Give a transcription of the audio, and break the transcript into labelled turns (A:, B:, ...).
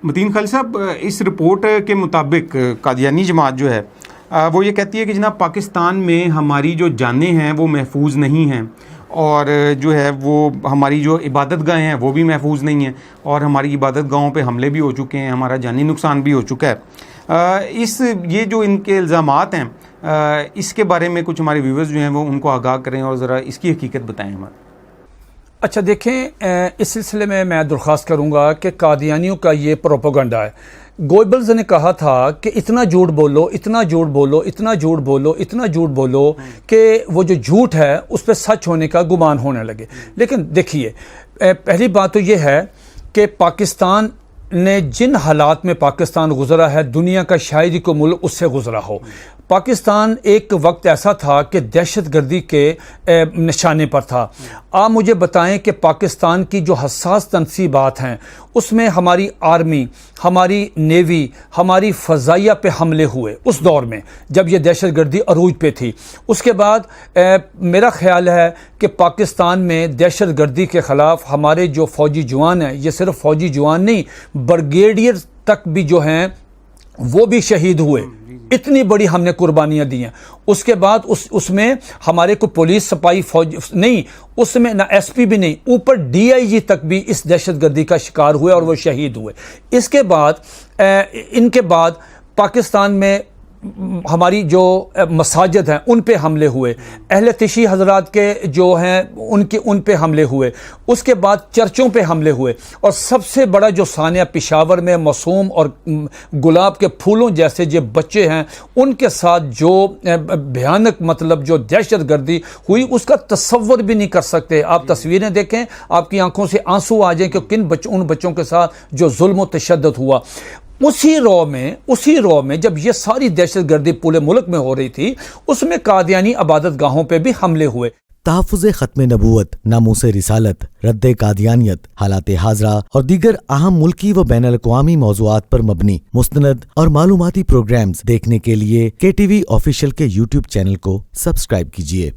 A: متین خالد صاحب، اس رپورٹ کے مطابق قادیانی جماعت جو ہے وہ یہ کہتی ہے کہ جناب پاکستان میں ہماری جو جانیں ہیں وہ محفوظ نہیں ہیں، اور جو ہے وہ ہماری جو عبادت گاہیں ہیں وہ بھی محفوظ نہیں ہیں، اور ہماری عبادت گاہوں پہ حملے بھی ہو چکے ہیں، ہمارا جانی نقصان بھی ہو چکا ہے۔ یہ جو ان کے الزامات ہیں اس کے بارے میں کچھ ہمارے ویورز جو ہیں وہ ان کو آگاہ کریں اور ذرا اس کی حقیقت بتائیں ہمیں۔
B: اچھا دیکھیں، اس سلسلے میں درخواست کروں گا کہ قادیانیوں کا یہ پروپیگنڈا ہے۔ گوئبلز نے کہا تھا کہ اتنا جھوٹ بولو، اتنا جھوٹ بولو، اتنا جھوٹ بولو، اتنا جھوٹ بولو کہ وہ جو جھوٹ ہے اس پہ سچ ہونے کا گمان ہونے لگے۔ لیکن دیکھیے، پہلی بات تو یہ ہے کہ پاکستان نے جن حالات میں پاکستان گزرا ہے، دنیا کا شاید ہی کوئی ملک اس سے گزرا ہو۔ پاکستان ایک وقت ایسا تھا کہ دہشت گردی کے نشانے پر تھا۔ آپ مجھے بتائیں کہ پاکستان کی جو حساس تنصیبات ہیں اس میں ہماری آرمی، ہماری نیوی، ہماری فضائیہ پہ حملے ہوئے اس دور میں جب یہ دہشت گردی عروج پہ تھی۔ اس کے بعد میرا خیال ہے کہ پاکستان میں دہشت گردی کے خلاف ہمارے جو فوجی جوان ہیں، یہ صرف فوجی جوان نہیں، بریگیڈیئر تک بھی جو ہیں وہ بھی شہید ہوئے۔ اتنی بڑی ہم نے قربانیاں دی ہیں۔ اس کے بعد اس میں ہمارے کو پولیس سپاہی فوج نہیں، اس میں نہ ایس پی بھی نہیں، اوپر ڈی آئی جی تک بھی اس دہشت گردی کا شکار ہوئے اور وہ شہید ہوئے۔ اس کے بعد ان کے بعد پاکستان میں ہماری جو مساجد ہیں ان پہ حملے ہوئے، اہل تشیع حضرات کے جو ہیں ان پہ حملے ہوئے، اس کے بعد چرچوں پہ حملے ہوئے، اور سب سے بڑا جو سانحہ پشاور میں معصوم اور گلاب کے پھولوں جیسے جو بچے ہیں ان کے ساتھ جو بھیانک مطلب جو دہشت گردی ہوئی اس کا تصور بھی نہیں کر سکتے۔ آپ تصویریں دیکھیں، آپ کی آنکھوں سے آنسو آ جائیں کہ ان بچوں کے ساتھ جو ظلم و تشدد ہوا۔ اسی رو میں جب یہ ساری دہشت گردی پورے ملک میں ہو رہی تھی، اس میں قادیانی عبادت گاہوں پہ بھی حملے ہوئے۔
C: تحفظ ختم نبوت، ناموس رسالت، رد قادیانیت، حالات حاضرہ اور دیگر اہم ملکی و بین الاقوامی موضوعات پر مبنی مستند اور معلوماتی پروگرامز دیکھنے کے لیے KTV آفیشیل کے YouTube چینل کو سبسکرائب کیجیے۔